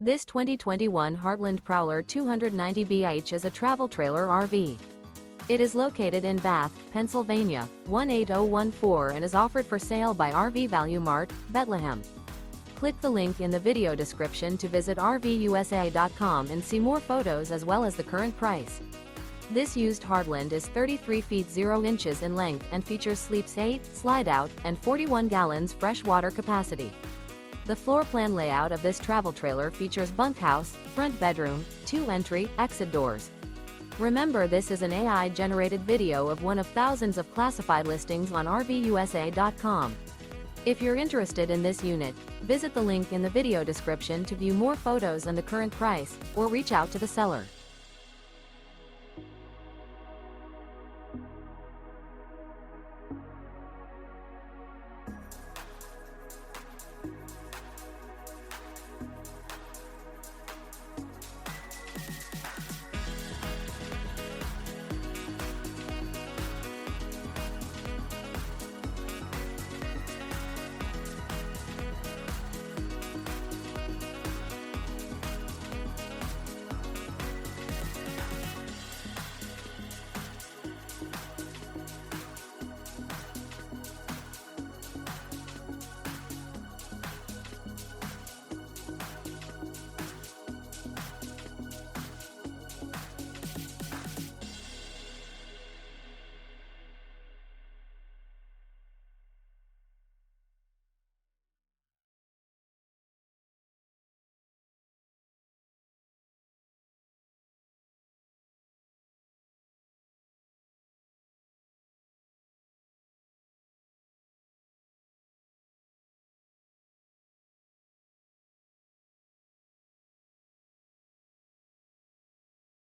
This 2021 Heartland Prowler 290BH is a travel trailer RV. It is located in Bath, Pennsylvania, 18014 and is offered for sale by RV Value Mart, Behtlehem. Click the link in the video description to visit RVUSA.com and see more photos as well as the current price. This used Heartland is 33 feet 0 inches in length and features sleeps 8, Slideout, and 41 gallons fresh water capacity. The floor plan layout of this travel trailer features bunkhouse, front bedroom, 2 entry, exit doors. Remember, this is an AI-generated video of one of thousands of classified listings on RVUSA.com. If you're interested in this unit, visit the link in the video description to view more photos and the current price, or reach out to the seller.